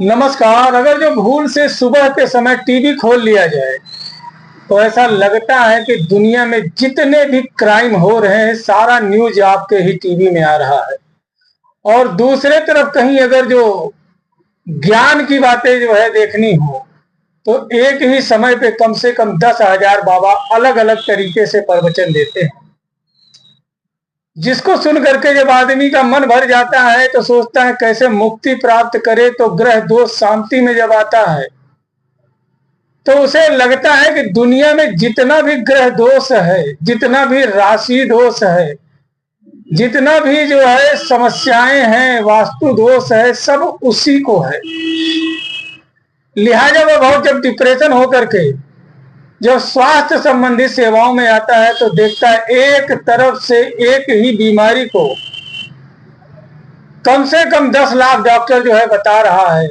नमस्कार। अगर जो भूल से सुबह के समय टीवी खोल लिया जाए तो ऐसा लगता है कि दुनिया में जितने भी क्राइम हो रहे हैं सारा न्यूज आपके ही टीवी में आ रहा है। और दूसरे तरफ कहीं अगर जो ज्ञान की बातें जो है देखनी हो तो एक ही समय पे कम से कम 10,000 बाबा अलग अलग तरीके से प्रवचन देते हैं, जिसको सुन करके जब आदमी का मन भर जाता है तो सोचता है कैसे मुक्ति प्राप्त करे। तो ग्रह दोष शांति में जब आता है तो उसे लगता है कि दुनिया में जितना भी ग्रह दोष है, जितना भी राशि दोष है, जितना भी जो है समस्याएं हैं, वास्तु दोष है, सब उसी को है। लिहाजा वह बहुत जब डिप्रेशन होकर के जब स्वास्थ्य संबंधी सेवाओं में आता है तो देखता है एक तरफ से एक ही बीमारी को कम से कम 10 लाख डॉक्टर जो है बता रहा है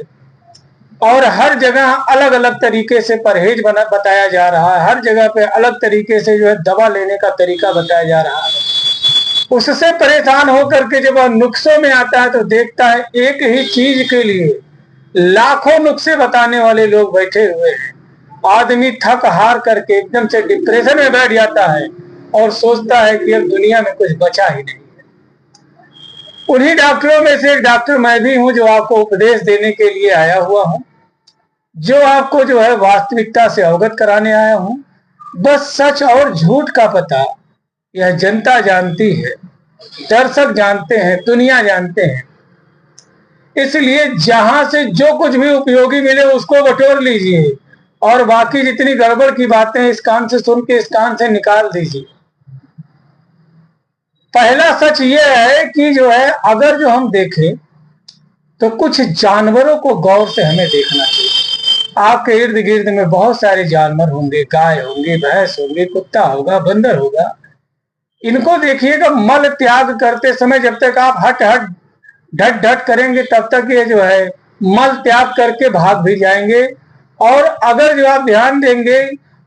और हर जगह अलग अलग तरीके से परहेज बताया जा रहा है, हर जगह पे अलग तरीके से जो है दवा लेने का तरीका बताया जा रहा है। उससे परेशान होकर के जब वह नुस्खों में आता है तो देखता है एक ही चीज के लिए लाखों नुस्खे बताने वाले लोग बैठे हुए हैं। आदमी थक हार करके एकदम से डिप्रेशन में बैठ जाता है और सोचता है कि अब दुनिया में कुछ बचा ही नहीं है। उन्हीं डॉक्टरों में से एक डॉक्टर मैं भी हूं जो आपको उपदेश देने के लिए आया हुआ हूं, जो आपको जो है वास्तविकता से अवगत कराने आया हूं। बस सच और झूठ का पता यह जनता जानती है, दर्शक जानते हैं, दुनिया जानते हैं। इसलिए जहां से जो कुछ भी उपयोगी मिले उसको बटोर लीजिए और बाकी जितनी गड़बड़ की बातें इस कान से सुन के इस कान से निकाल दीजिए। पहला सच ये है कि जो है अगर जो हम देखें तो कुछ जानवरों को गौर से हमें देखना चाहिए। आपके इर्द गिर्द में बहुत सारे जानवर होंगे, गाय होंगी, भैंस होंगे, कुत्ता होगा, बंदर होगा। इनको देखिएगा मल त्याग करते समय जब तक आप हट हट ढट ढट करेंगे तब तक ये जो है मल त्याग करके भाग भी जाएंगे। और अगर जो आप ध्यान देंगे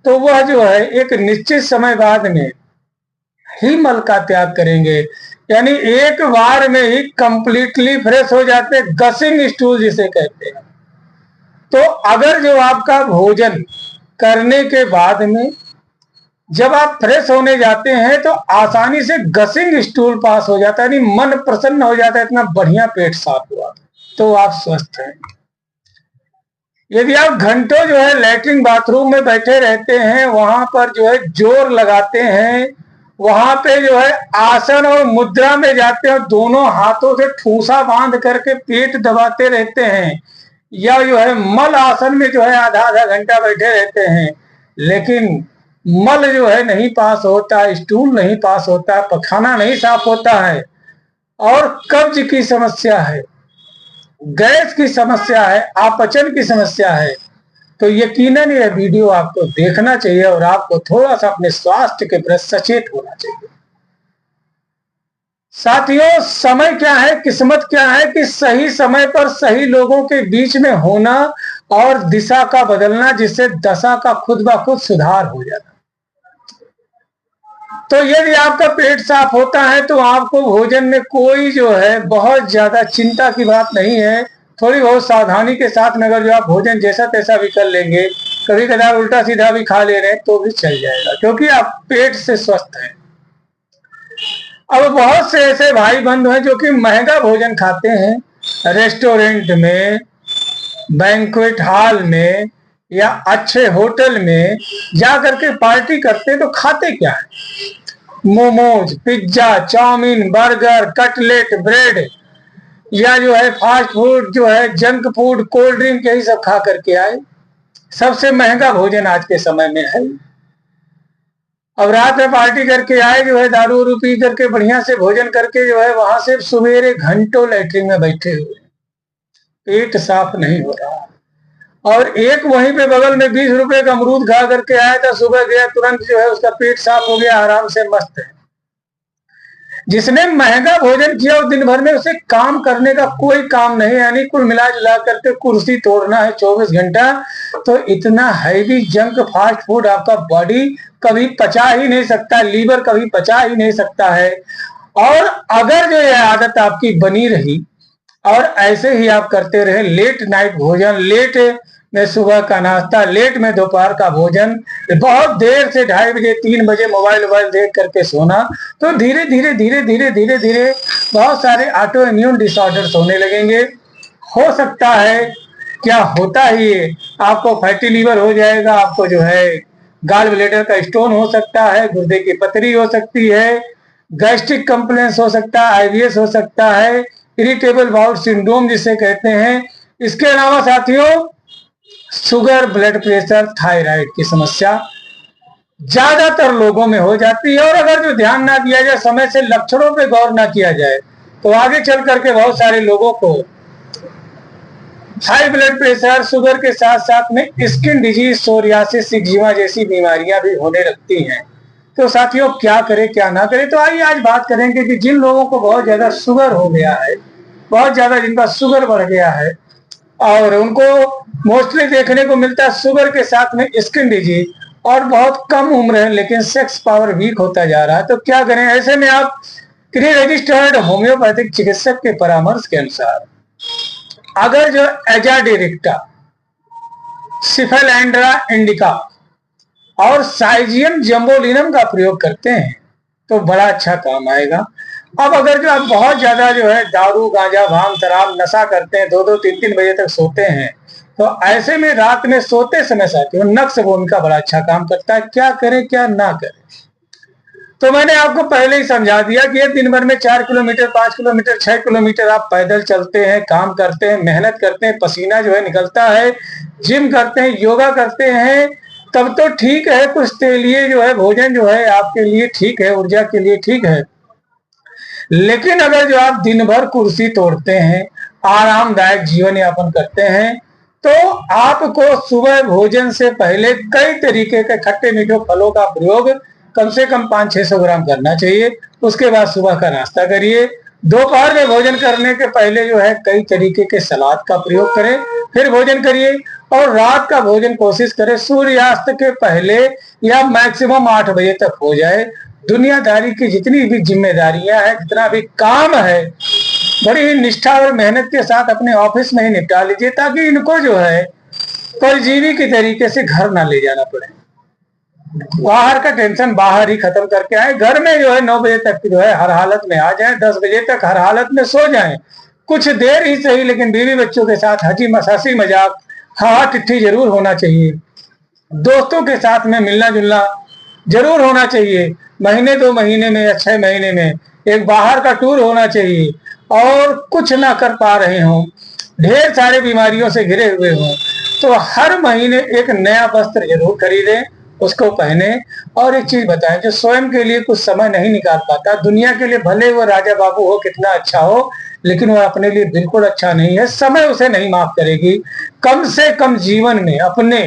तो वह जो है एक निश्चित समय बाद में ही मल का त्याग करेंगे, यानी एक बार में ही कंप्लीटली फ्रेश हो जाते हैं, गसिंग स्टूल जिसे कहते हैं। तो अगर जो आपका भोजन करने के बाद में जब आप फ्रेश होने जाते हैं तो आसानी से गसिंग स्टूल पास हो जाता है, यानी मन प्रसन्न हो जाता है, इतना बढ़िया पेट साफ हुआ तो आप स्वस्थ हैं। यदि आप घंटों जो है लैट्रिन बाथरूम में बैठे रहते हैं, वहां पर जो है जोर लगाते हैं, वहां पे जो है आसन और मुद्रा में जाते हैं, दोनों हाथों से ठूसा बांध करके पेट दबाते रहते हैं, या जो है मल आसन में जो है आधा आधा घंटा बैठे रहते हैं, लेकिन मल जो है नहीं पास होता, स्टूल नहीं पास होता, पखाना नहीं साफ होता है और कब्ज की समस्या है, गैस की समस्या है, अपचन की समस्या है, तो यकीनन यह वीडियो आपको देखना चाहिए और आपको थोड़ा सा अपने स्वास्थ्य के प्रति सचेत होना चाहिए। साथियों, समय क्या है, किस्मत क्या है कि सही समय पर सही लोगों के बीच में होना और दिशा का बदलना, जिससे दशा का खुद ब खुद सुधार हो जाता। तो यदि आपका पेट साफ होता है तो आपको भोजन में कोई जो है बहुत ज्यादा चिंता की बात नहीं है। थोड़ी बहुत सावधानी के साथ में अगर जो आप भोजन जैसा तैसा भी कर लेंगे, कभी कदार उल्टा सीधा भी खा ले रहे हैं तो भी चल जाएगा, क्योंकि आप पेट से स्वस्थ हैं। अब बहुत से ऐसे भाई बंधु हैं जो कि महंगा भोजन खाते हैं, रेस्टोरेंट में, बैंक्वेट हॉल में या अच्छे होटल में जा करके पार्टी करते हैं। तो खाते क्या है? Momos, pizza, chow mein, burger, cutlet, bread, या जो है फास्ट फूड, जो है जंक फूड, कोल्ड ड्रिंक, यही सब खा करके आए। सबसे महंगा भोजन आज के समय में है। अब रात में पार्टी करके आए, जो है दारू वारू पी करके बढ़िया से भोजन करके जो है वहां से सवेरे घंटों लैट्रिन में बैठे हुए, पेट साफ नहीं हो रहा। और एक वहीं पे बगल में 20 रुपए का अमरूद खा करके आया था, सुबह गया तुरंत जो है उसका पेट साफ हो गया, आराम से मस्त है। जिसने महंगा भोजन किया और दिन भर में उसे काम करने का कोई काम नहीं, यानी कुल मिला जुला करके कुर्सी तोड़ना है 24 घंटा, तो इतना हैवी जंक फास्ट फूड आपका बॉडी कभी पचा ही नहीं सकता, लीवर कभी पचा ही नहीं सकता है। और अगर जो यह आदत आपकी बनी रही और ऐसे ही आप करते रहे, लेट नाइट भोजन, लेट में सुबह का नाश्ता, लेट में दोपहर का भोजन, बहुत देर से 2:30 बजे 3 बजे मोबाइल देख करके सोना, तो धीरे धीरे धीरे धीरे धीरे धीरे बहुत सारे ऑटो इम्यून डिसऑर्डर्स होने लगेंगे। हो सकता है, क्या होता ही है, आपको फैटी लीवर हो जाएगा, आपको जो है गॉल ब्लैडर का स्टोन हो सकता है, गुर्दे की पथरी हो सकती है, गैस्ट्रिक कंप्लेंस हो सकता है, आईबीएस हो सकता है, इरिटेबल बाउल सिंड्रोम जिसे कहते हैं। इसके अलावा साथियों, शुगर, ब्लड प्रेशर, थायराइड की समस्या ज्यादातर लोगों में हो जाती है। और अगर जो ध्यान ना दिया जाए, समय से लक्षणों पे गौर ना किया जाए, तो आगे चल करके बहुत सारे लोगों को हाई ब्लड प्रेशर, शुगर के साथ साथ में स्किन डिजीज, सोरियासिस, एक्जिमा जैसी बीमारियां भी होने लगती हैं। तो साथियों, क्या करें क्या ना करें, तो आइए आज बात करेंगे कि जिन लोगों को बहुत ज्यादा शुगर हो गया है, बहुत ज्यादा जिनका शुगर बढ़ गया है, और उनको मोस्टली देखने को मिलता है शुगर के साथ में स्किन डिजीज, और बहुत कम उम्र है लेकिन सेक्स पावर वीक होता जा रहा है, तो क्या करें। ऐसे में आप प्री रजिस्टर्ड होम्योपैथिक चिकित्सक के परामर्श के अनुसार अगर जो एजाडिरेक्टा, सिफेलेंड्रा इंडिका और साइजियम जम्बोलिनम का प्रयोग करते हैं तो बड़ा अच्छा काम आएगा। अब अगर जो आप बहुत ज्यादा जो है दारू, गांजा, भांग, शराब, नशा करते हैं, 2-2, 3-3 बजे तक सोते हैं, तो ऐसे में रात में सोते समय साथियों नक्स भूमिका बड़ा अच्छा काम करता है। क्या करें क्या ना करें, तो मैंने आपको पहले ही समझा दिया कि ये दिन भर में 4 किलोमीटर, 5 किलोमीटर, 6 किलोमीटर आप पैदल चलते हैं, काम करते हैं, मेहनत करते हैं, पसीना जो है निकलता है, जिम करते हैं, योगा करते हैं, तब तो ठीक है, कुछ के लिए जो है भोजन जो है आपके लिए ठीक है, ऊर्जा के लिए ठीक है। लेकिन अगर जो आप दिन भर कुर्सी तोड़ते हैं, आरामदायक जीवन यापन करते हैं, तो आपको सुबह भोजन से पहले कई तरीके के खट्टे मीठे फलों का प्रयोग कम से कम 500-600 ग्राम करना चाहिए। उसके बाद सुबह का नाश्ता करिए। दोपहर में भोजन करने के पहले जो है कई तरीके के सलाद का प्रयोग करें, फिर भोजन करिए। और रात का भोजन कोशिश करें सूर्यास्त के पहले या मैक्सिमम 8 बजे तक हो जाए। दुनियादारी की जितनी भी जिम्मेदारियां हैं, जितना भी काम है, बड़ी ही निष्ठा और मेहनत के साथ अपने ऑफिस में ही निपटा लीजिए, ताकि इनको जो है परजीवी के तरीके से घर ना ले जाना पड़े। बाहर का टेंशन बाहर ही खत्म करके आए, घर में जो है 9 बजे तक जो है हर हालत में आ जाए, 10 बजे तक हर हालत में सो जाएं। कुछ देर ही सही, लेकिन बीवी बच्चों के साथ हंसी मजाक, हवा ठिट्ठी जरूर होना चाहिए। दोस्तों के साथ में मिलना जुलना जरूर होना चाहिए। महीने 2 महीने में या 6 महीने में एक बाहर का टूर होना चाहिए। और कुछ ना कर पा रहे हों, ढेर सारे बीमारियों से घिरे हुए हों, तो हर महीने एक नया वस्त्र जरूर खरीदें, उसको पहने। और एक चीज बताएं, जो स्वयं के लिए कुछ समय नहीं निकाल पाता, दुनिया के लिए भले वो राजा बाबू हो, कितना अच्छा हो, लेकिन वो अपने लिए बिल्कुल अच्छा नहीं है। समय उसे नहीं माफ करेगी। कम से कम जीवन में अपने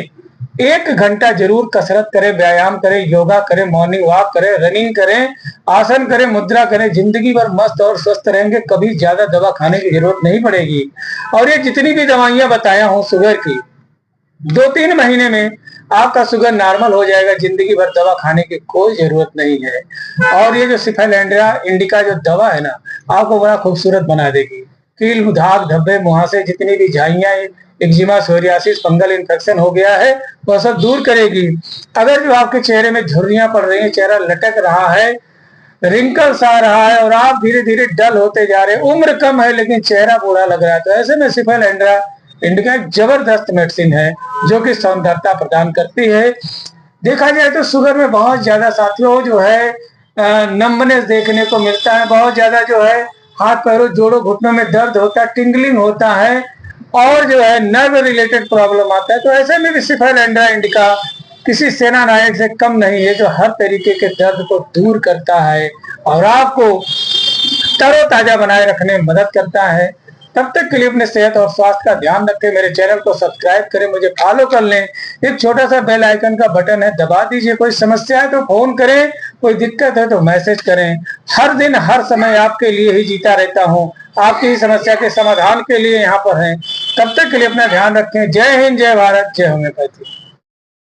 1 घंटा जरूर कसरत करें, व्यायाम करें, योगा करें, मॉर्निंग वॉक करें, रनिंग करें, आसन करें, मुद्रा करें। जिंदगी भर मस्त और स्वस्थ रहेंगे, कभी ज्यादा दवा खाने की जरूरत नहीं पड़ेगी। और ये जितनी भी दवाइयां बताया हूं शुगर की, 2-3 महीने में आपका शुगर नॉर्मल हो जाएगा। जिंदगी भर दवा खाने की कोई जरूरत नहीं है। और ये जो सिफेलेंड्रा इंडिका जो दवा है ना, आपको बड़ा खूबसूरत बना देगी। कील, दाग, धब्बे, मुहासे, जितनी भी झाइयां, एक्जिमा, सोरियासिस, फंगल इन्फेक्शन हो गया है, वह सब दूर करेगी। अगर जो आपके चेहरे में झुर्रियां पड़ रही हैं, चेहरा लटक रहा है, रिंकल्स आ रहा है, और आप धीरे धीरे डल होते जा रहे हैं, उम्र कम है लेकिन चेहरा बूढ़ा लग रहा है, तो ऐसे में सिफेलेंड्रा इंडिका एक जबरदस्त मेडिसिन है जो कि सौंदर्यता प्रदान करती है। देखा जाए तो शुगर में बहुत ज्यादा साथियों जो है नंबनेस देखने को मिलता है, बहुत ज्यादा जो है हाथ पैरों जोड़ों घुटनों में दर्द होता है, टिंगलिंग होता है, और जो है नर्व रिलेटेड प्रॉब्लम आता है। तो ऐसे में भी सिफेलेंड्रा इंडिका किसी सेना नायक से कम नहीं है, जो हर तरीके के दर्द को दूर करता है और आपको तरोताजा बनाए रखने में मदद करता है। तब तक के लिए अपने सेहत और स्वास्थ्य का ध्यान रखें। मेरे चैनल को सब्सक्राइब करें, मुझे फॉलो कर लें। एक छोटा सा बेल आइकन का बटन है, दबा दीजिए। कोई समस्या है तो फोन करें, कोई दिक्कत है तो मैसेज करें। हर दिन हर समय आपके लिए ही जीता रहता हूँ, आपकी समस्या के समाधान के लिए यहाँ पर है। तब तक के लिए अपना ध्यान रखें। जय हिंद, जय भारत, जय होम्योपैथी।